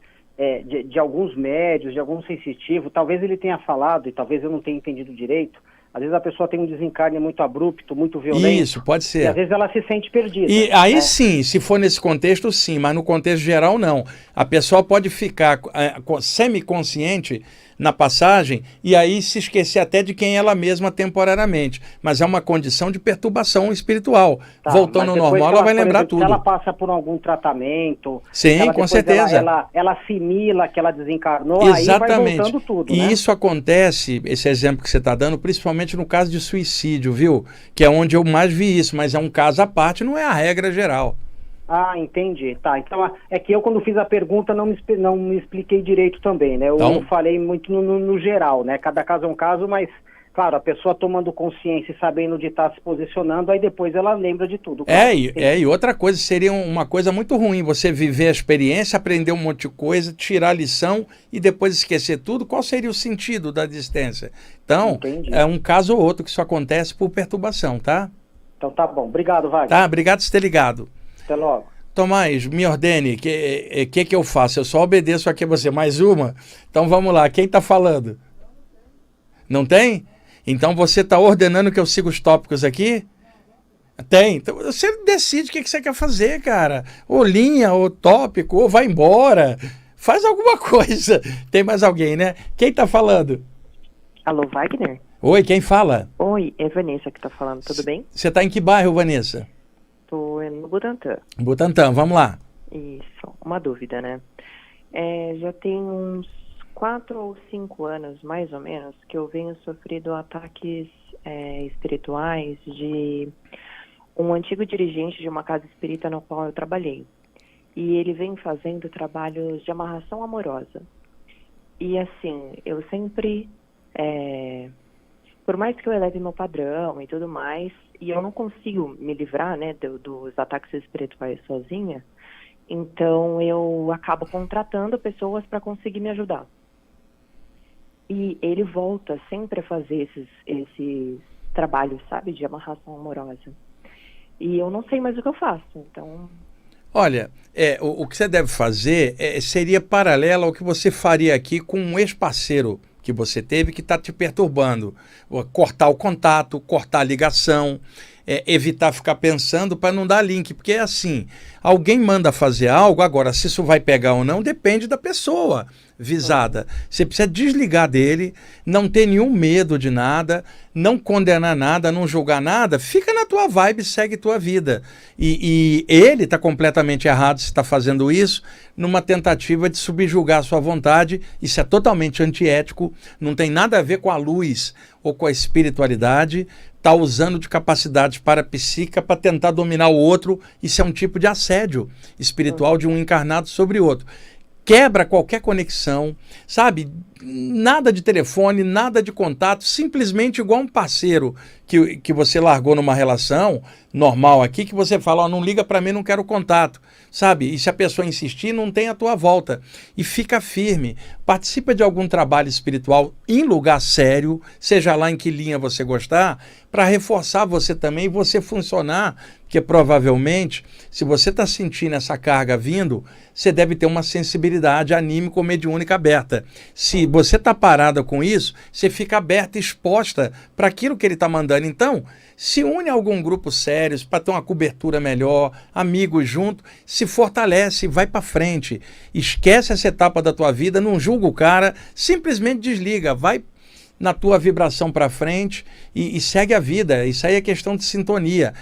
de alguns médios, de algum sensitivo, talvez ele tenha falado e talvez eu não tenha entendido direito. Às vezes a pessoa tem um desencarne muito abrupto, muito violento. Isso, pode ser. E às vezes ela se sente perdida. E aí sim, se for nesse contexto, sim, mas no contexto geral, não. A pessoa pode ficar semiconsciente na passagem e aí se esquecer até de quem ela mesma temporariamente. Mas é uma condição de perturbação espiritual. Voltando ao normal, ela vai lembrar tudo. Se ela passa por algum tratamento... Sim, com certeza. Ela assimila que ela desencarnou, exatamente. Aí vai voltando tudo, E né? isso acontece, esse exemplo que você está dando, principalmente no caso de suicídio, viu? Que é onde eu mais vi isso, mas é um caso à parte, não é a regra geral. Ah, entendi. Tá, então é que eu quando fiz a pergunta não me expliquei direito também, né? Eu falei muito no geral, né? Cada caso é um caso, mas, claro, a pessoa tomando consciência e sabendo onde está se posicionando, aí depois ela lembra de tudo. Claro. E outra coisa, seria uma coisa muito ruim, você viver a experiência, aprender um monte de coisa, tirar a lição e depois esquecer tudo. Qual seria o sentido da existência? Então, entendi. É um caso ou outro que isso acontece por perturbação, tá? Então tá bom. Obrigado, Wagner. Tá, obrigado por ter ligado. Até logo. Tomás, me ordene, que eu faço? Eu só obedeço aqui a você. Mais uma? Então vamos lá, quem está falando? Não tem? Então você está ordenando que eu siga os tópicos aqui? Tem. Então você decide o que você quer fazer, cara. Ou linha, ou tópico, ou vai embora. Faz alguma coisa. Tem mais alguém, né? Quem está falando? Alô, Wagner? Oi, quem fala? Oi, é Vanessa que está falando, tudo bem? Você está em que bairro, Vanessa? Estou no Butantã. Butantã, vamos lá. Isso, uma dúvida, né? Já tem uns 4 ou 5 anos, mais ou menos, que eu venho sofrendo ataques espirituais de um antigo dirigente de uma casa espírita no qual eu trabalhei. E ele vem fazendo trabalhos de amarração amorosa. E assim, eu sempre... por mais que eu eleve meu padrão e tudo mais, e eu não consigo me livrar, né, dos ataques espirituais sozinha, então eu acabo contratando pessoas para conseguir me ajudar. E ele volta sempre a fazer esses trabalhos, sabe, de amarração amorosa. E eu não sei mais o que eu faço, então... Olha, o que você deve fazer seria paralelo ao que você faria aqui com um ex-parceiro que você teve que está te perturbando. Cortar o contato, cortar a ligação, evitar ficar pensando para não dar link, porque é assim, alguém manda fazer algo, agora se isso vai pegar ou não, depende da pessoa visada. Você precisa desligar dele, não ter nenhum medo de nada, não condenar nada, não julgar nada, fica na tua vibe, segue tua vida. E ele está completamente errado se está fazendo isso numa tentativa de subjugar a sua vontade. Isso é totalmente antiético, não tem nada a ver com a luz ou com a espiritualidade. Está usando de capacidades parapsíquicas para tentar dominar o outro. Isso é um tipo de assédio espiritual de um encarnado sobre o outro. Quebra qualquer conexão, sabe? nada de telefone, nada de contato, simplesmente igual um parceiro que você largou numa relação normal aqui, que você fala, ó, não liga para mim, não quero contato, sabe? E se a pessoa insistir, não tem a tua volta. E fica firme. Participa de algum trabalho espiritual em lugar sério, seja lá em que linha você gostar, para reforçar você também e você funcionar, porque provavelmente, se você está sentindo essa carga vindo, você deve ter uma sensibilidade anímica ou mediúnica aberta. Se você está parada com isso, você fica aberta e exposta para aquilo que ele está mandando. Então, se une a algum grupo sério para ter uma cobertura melhor, amigos junto, se fortalece, vai para frente. Esquece essa etapa da tua vida, não julga o cara, simplesmente desliga, vai na tua vibração para frente e segue a vida. Isso aí é questão de sintonia.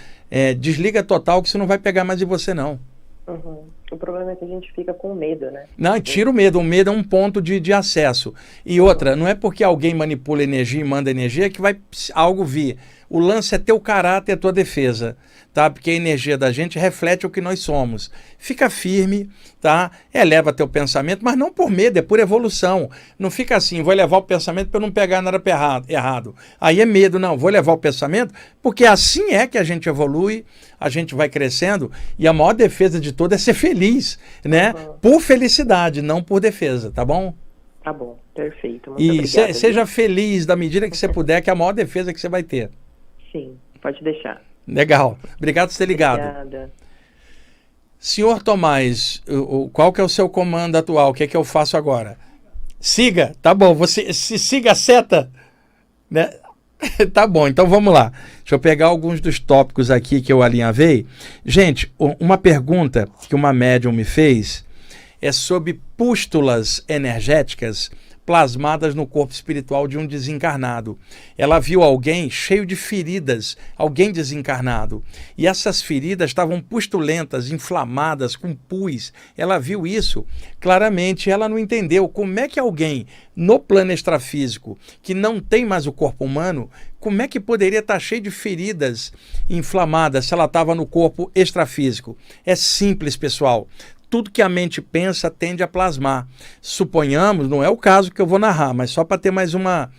Desliga total que você não vai pegar mais de você, não. Uhum. O problema é que a gente fica com medo, né? Não, tira o medo. O medo é um ponto de acesso. E outra, não é porque alguém manipula energia e manda energia que vai algo vir. O lance é teu caráter, a tua defesa, tá? Porque a energia da gente reflete o que nós somos. Fica firme, tá? Eleva teu pensamento, mas não por medo, é por evolução. Não fica assim, vou elevar o pensamento para eu não pegar nada errado. Aí é medo, não. Vou elevar o pensamento porque assim é que a gente evolui, a gente vai crescendo e a maior defesa de toda é ser feliz, né? Por felicidade, não por defesa, tá bom? Tá bom, perfeito. Muito E obrigada, seja feliz da medida que você puder, que é a maior defesa que você vai ter. Sim, pode deixar. Legal. Obrigado por ter ligado. Obrigada. Senhor Tomás, qual que é o seu comando atual? O que é que eu faço agora? Siga. Tá bom. Você siga a seta, né? Tá bom, então vamos lá. Deixa eu pegar alguns dos tópicos aqui que eu alinhavei. Gente, uma pergunta que uma médium me fez é sobre pústulas energéticas plasmadas no corpo espiritual de um desencarnado. Ela viu alguém cheio de feridas, alguém desencarnado. E essas feridas estavam pustulentas, inflamadas, com pus. Ela viu isso claramente, ela não entendeu como é que alguém no plano extrafísico, que não tem mais o corpo humano, como é que poderia estar cheio de feridas inflamadas se ela estava no corpo extrafísico? É simples, pessoal. Tudo que a mente pensa tende a plasmar. Suponhamos, não é o caso que eu vou narrar, mas só para ter mais uma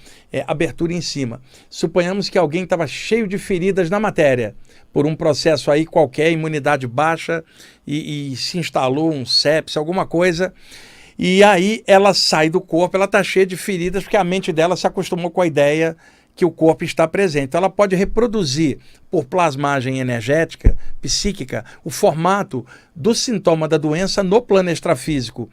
abertura em cima. Suponhamos que alguém estava cheio de feridas na matéria, por um processo aí qualquer, imunidade baixa, e se instalou um sepsis, alguma coisa, e aí ela sai do corpo, ela está cheia de feridas, porque a mente dela se acostumou com a ideia que o corpo está presente. Então, ela pode reproduzir por plasmagem energética, psíquica, o formato do sintoma da doença no plano extrafísico.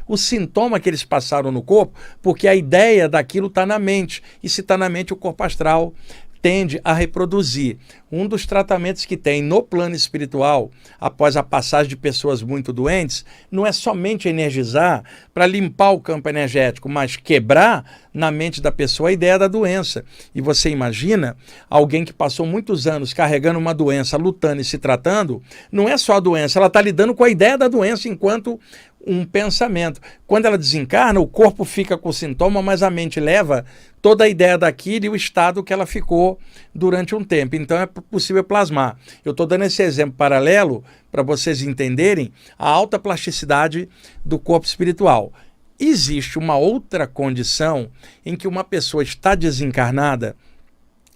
O sintoma que eles passaram no corpo, porque a ideia daquilo está na mente. E se está na mente, o corpo astral tende a reproduzir. Um dos tratamentos que tem no plano espiritual, após a passagem de pessoas muito doentes, não é somente energizar para limpar o campo energético, mas quebrar na mente da pessoa a ideia da doença. E você imagina alguém que passou muitos anos carregando uma doença, lutando e se tratando, não é só a doença, ela está lidando com a ideia da doença enquanto um pensamento. Quando ela desencarna, o corpo fica com o sintoma, mas a mente leva toda a ideia daquilo e o estado que ela ficou durante um tempo. Então é possível plasmar. Eu estou dando esse exemplo paralelo para vocês entenderem a alta plasticidade do corpo espiritual. Existe uma outra condição em que uma pessoa está desencarnada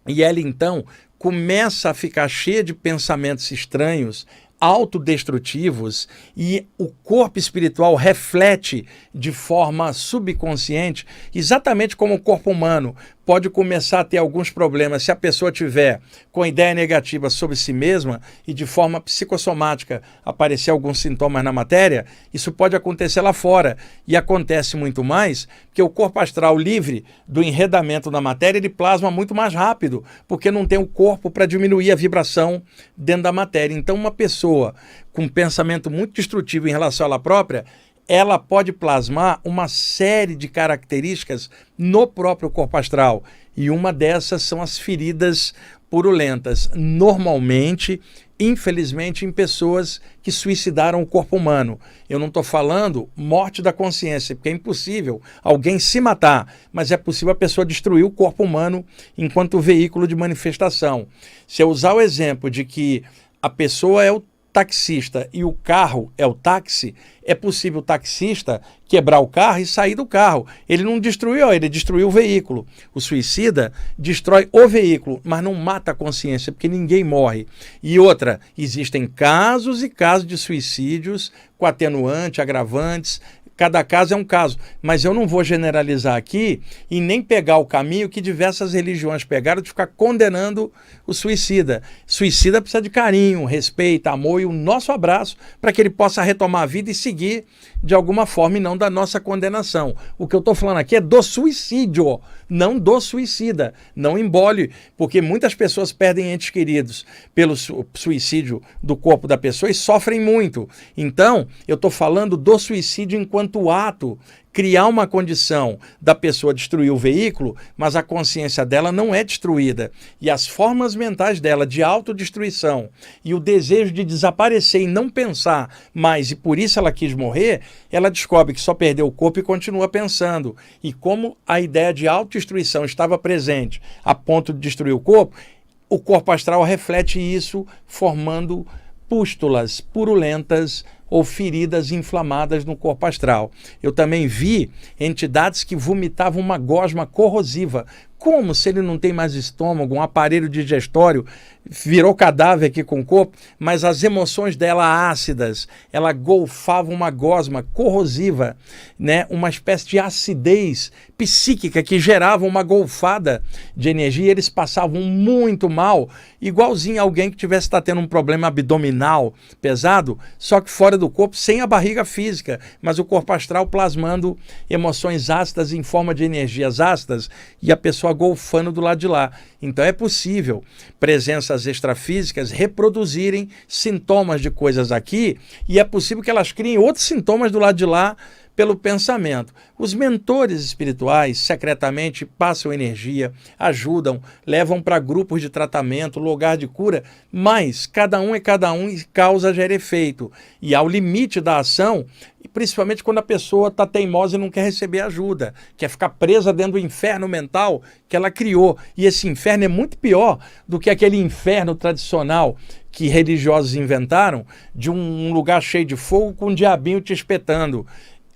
e ela então começa a ficar cheia de pensamentos estranhos, autodestrutivos, e o corpo espiritual reflete de forma subconsciente, exatamente como o corpo humano pode começar a ter alguns problemas se a pessoa tiver com ideia negativa sobre si mesma e de forma psicossomática aparecer alguns sintomas na matéria. Isso pode acontecer lá fora e acontece muito mais porque o corpo astral livre do enredamento da matéria, ele plasma muito mais rápido, porque não tem o corpo para diminuir a vibração dentro da matéria. Então uma pessoa com um pensamento muito destrutivo em relação a ela própria, ela pode plasmar uma série de características no próprio corpo astral. E uma dessas são as feridas purulentas. Normalmente, infelizmente, em pessoas que suicidaram o corpo humano. Eu não estou falando morte da consciência, porque é impossível alguém se matar, mas é possível a pessoa destruir o corpo humano enquanto veículo de manifestação. Se eu usar o exemplo de que a pessoa é o taxista e o carro é o táxi, é possível o taxista quebrar o carro e sair do carro. Ele não destruiu, ele destruiu o veículo. O suicida destrói o veículo, mas não mata a consciência, porque ninguém morre. E outra, existem casos e casos de suicídios com atenuante, agravantes. Cada caso é um caso, mas eu não vou generalizar aqui e nem pegar o caminho que diversas religiões pegaram de ficar condenando o suicida. Suicida precisa de carinho, respeito, amor e o nosso abraço para que ele possa retomar a vida e seguir de alguma forma e não da nossa condenação. O que eu estou falando aqui é do suicídio, não do suicida. Não embole, porque muitas pessoas perdem entes queridos pelo suicídio do corpo da pessoa e sofrem muito. Então, eu estou falando do suicídio enquanto ato, criar uma condição da pessoa destruir o veículo, mas a consciência dela não é destruída. E as formas mentais dela de autodestruição e o desejo de desaparecer e não pensar mais, e por isso ela quis morrer, ela descobre que só perdeu o corpo e continua pensando. E como a ideia de autodestruição estava presente a ponto de destruir o corpo astral reflete isso, formando pústulas purulentas ou feridas inflamadas no corpo astral. Eu também vi entidades que vomitavam uma gosma corrosiva. Como se ele não tem mais estômago, um aparelho digestório, virou cadáver aqui com o corpo, mas as emoções dela ácidas, ela golfava uma gosma corrosiva, né? Uma espécie de acidez psíquica que gerava uma golfada de energia, e eles passavam muito mal, igualzinho a alguém que tivesse tendo um problema abdominal pesado, só que fora do corpo, sem a barriga física, mas o corpo astral plasmando emoções ácidas em forma de energias ácidas e a pessoa golfando do lado de lá. Então é possível presenças extrafísicas reproduzirem sintomas de coisas aqui, e é possível que elas criem outros sintomas do lado de lá pelo pensamento. Os mentores espirituais secretamente passam energia, ajudam, levam para grupos de tratamento, lugar de cura, mas cada um é cada um e causa gera efeito. E ao limite da ação, e principalmente quando a pessoa está teimosa e não quer receber ajuda, quer ficar presa dentro do inferno mental que ela criou. E esse inferno é muito pior do que aquele inferno tradicional que religiosos inventaram, de um lugar cheio de fogo com um diabinho te espetando.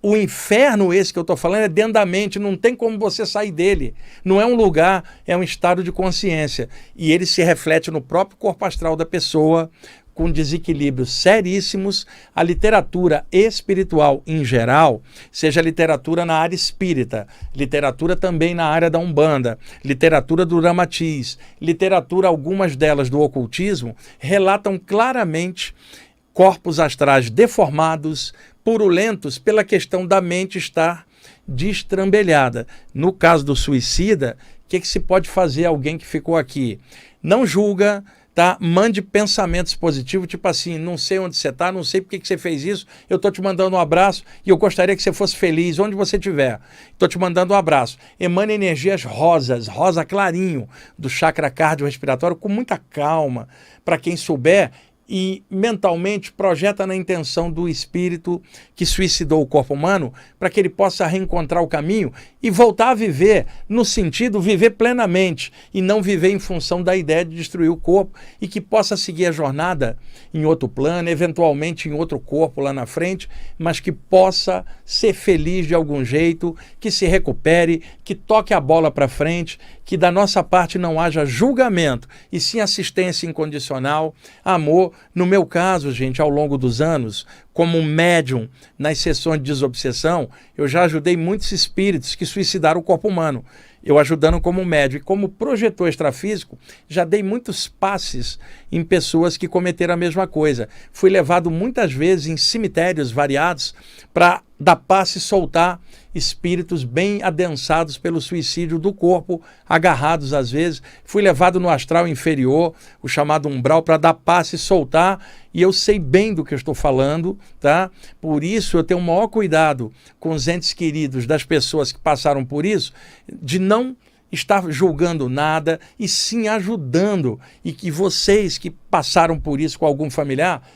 O inferno esse que eu estou falando é dentro da mente, não tem como você sair dele. Não é um lugar, é um estado de consciência. E ele se reflete no próprio corpo astral da pessoa, com desequilíbrios seríssimos. A literatura espiritual em geral, seja literatura na área espírita, literatura também na área da Umbanda, literatura do Ramatiz, literatura, algumas delas do ocultismo, relatam claramente corpos astrais deformados, purulentos, pela questão da mente estar destrambelhada. No caso do suicida, o que se pode fazer alguém que ficou aqui? Não julga, tá? Mande pensamentos positivos, tipo assim, não sei onde você está, não sei por que você fez isso, eu estou te mandando um abraço e eu gostaria que você fosse feliz, onde você estiver. Estou te mandando um abraço. Emane energias rosas, rosa clarinho, do chakra cardiorrespiratório, com muita calma, para quem souber, e mentalmente projeta na intenção do espírito que suicidou o corpo humano para que ele possa reencontrar o caminho e voltar a viver, no sentido viver plenamente e não viver em função da ideia de destruir o corpo, e que possa seguir a jornada em outro plano, eventualmente em outro corpo lá na frente, mas que possa ser feliz de algum jeito, que se recupere, que toque a bola para frente, que da nossa parte não haja julgamento, e sim assistência incondicional, amor. No meu caso, gente, ao longo dos anos, como um médium nas sessões de desobsessão, eu já ajudei muitos espíritos que suicidaram o corpo humano. Eu ajudando como médium e como projetor extrafísico, já dei muitos passes em pessoas que cometeram a mesma coisa. Fui levado muitas vezes em cemitérios variados para dar passe e soltar espíritos bem adensados pelo suicídio do corpo, agarrados às vezes. Fui levado no astral inferior, o chamado umbral, para dar passe e soltar, e eu sei bem do que eu estou falando, tá? Por isso eu tenho o maior cuidado com os entes queridos das pessoas que passaram por isso, de não estar julgando nada, e sim ajudando, e que vocês que passaram por isso com algum familiar,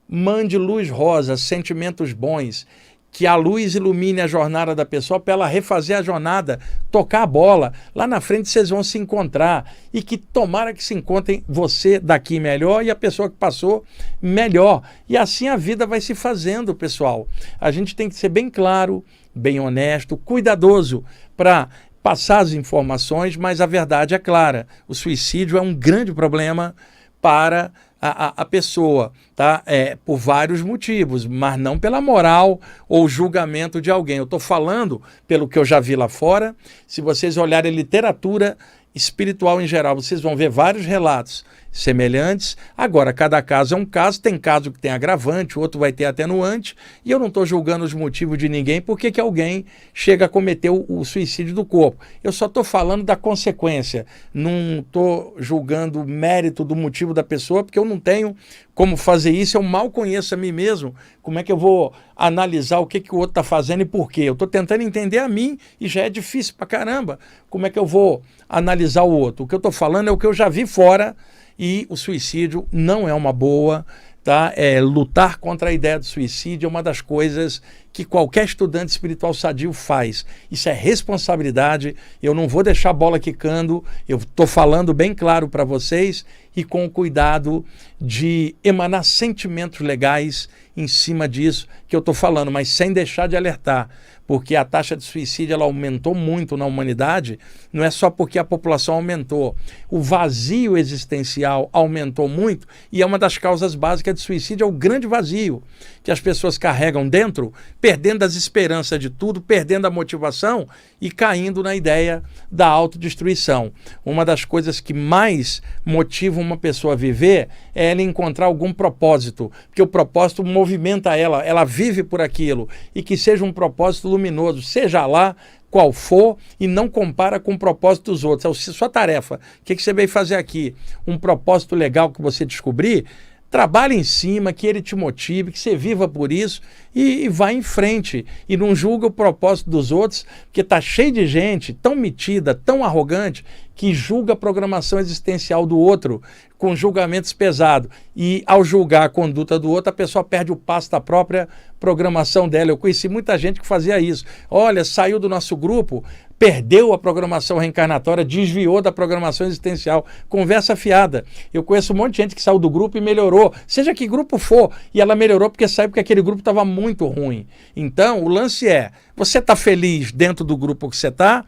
mande luz rosa, sentimentos bons, que a luz ilumine a jornada da pessoa para ela refazer a jornada, tocar a bola. Lá na frente vocês vão se encontrar e que tomara que se encontrem você daqui melhor e a pessoa que passou melhor. E assim a vida vai se fazendo, pessoal. A gente tem que ser bem claro, bem honesto, cuidadoso para passar as informações, mas a verdade é clara. O suicídio é um grande problema para a pessoa, tá? Por vários motivos, mas não pela moral ou julgamento de alguém. Eu estou falando pelo que eu já vi lá fora. Se vocês olharem literatura espiritual em geral, vocês vão ver vários relatos semelhantes. Agora, cada caso é um caso, tem caso que tem agravante, o outro vai ter atenuante, e eu não estou julgando os motivos de ninguém, porque que alguém chega a cometer o suicídio do corpo. Eu só estou falando da consequência, não estou julgando o mérito do motivo da pessoa, porque eu não tenho como fazer isso, eu mal conheço a mim mesmo, como é que eu vou analisar o que o outro está fazendo e por quê? Eu estou tentando entender a mim e já é difícil pra caramba, como é que eu vou analisar o outro? O que eu estou falando é o que eu já vi fora, e o suicídio não é uma boa, tá? Lutar contra a ideia do suicídio é uma das coisas que qualquer estudante espiritual sadio faz. Isso é responsabilidade, eu não vou deixar a bola quicando, eu estou falando bem claro para vocês e com o cuidado de emanar sentimentos legais em cima disso que eu estou falando, mas sem deixar de alertar, porque a taxa de suicídio ela aumentou muito na humanidade, não é só porque a população aumentou, o vazio existencial aumentou muito e é uma das causas básicas de suicídio, é o grande vazio que as pessoas carregam dentro, perdendo as esperanças de tudo, perdendo a motivação e caindo na ideia da autodestruição. Uma das coisas que mais motivam uma pessoa a viver é ela encontrar algum propósito, porque o propósito movimenta ela, ela vive por aquilo, e que seja um propósito luminoso, seja lá qual for, e não compara com o propósito dos outros. É a sua tarefa. O que você veio fazer aqui? Um propósito legal que você descobrir, trabalhe em cima, que ele te motive, que você viva por isso e vá em frente. E não julga o propósito dos outros, porque está cheio de gente tão metida, tão arrogante, que julga a programação existencial do outro com julgamentos pesados. E ao julgar a conduta do outro, a pessoa perde o passo da própria programação dela. Eu conheci muita gente que fazia isso. Olha, saiu do nosso grupo, perdeu a programação reencarnatória, desviou da programação existencial. Conversa fiada. Eu conheço um monte de gente que saiu do grupo e melhorou, seja que grupo for, e ela melhorou porque saiu porque aquele grupo estava muito ruim. Então, o lance é, você está feliz dentro do grupo que você está?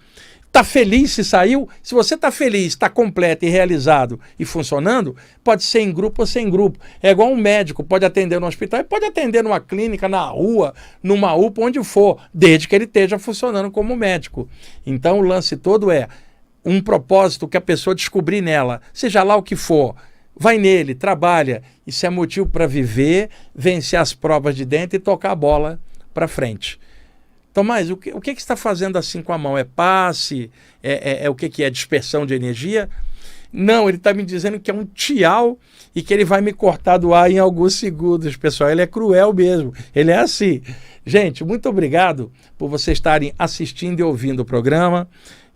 Está feliz se saiu? Se você está feliz, está completo e realizado e funcionando, pode ser em grupo ou sem grupo. É igual um médico, pode atender no hospital e pode atender numa clínica, na rua, numa UPA, onde for, desde que ele esteja funcionando como médico. Então o lance todo é um propósito que a pessoa descobrir nela, seja lá o que for, vai nele, trabalha. Isso é motivo para viver, vencer as provas de dentro e tocar a bola para frente. Tomás, o que você está fazendo assim com a mão? É passe? O que é? Dispersão de energia? Não, ele está me dizendo que é um tial e que ele vai me cortar do ar em alguns segundos, pessoal. Ele é cruel mesmo, ele é assim. Gente, muito obrigado por vocês estarem assistindo e ouvindo o programa.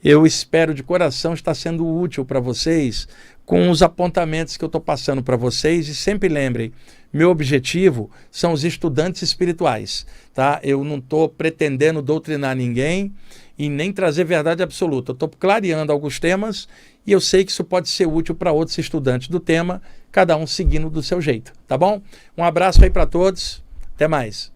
Eu espero de coração estar sendo útil para vocês com os apontamentos que eu estou passando para vocês. E sempre lembrem, meu objetivo são os estudantes espirituais, tá? Eu não estou pretendendo doutrinar ninguém e nem trazer verdade absoluta. Eu estou clareando alguns temas e eu sei que isso pode ser útil para outros estudantes do tema, cada um seguindo do seu jeito, tá bom? Um abraço aí para todos, até mais.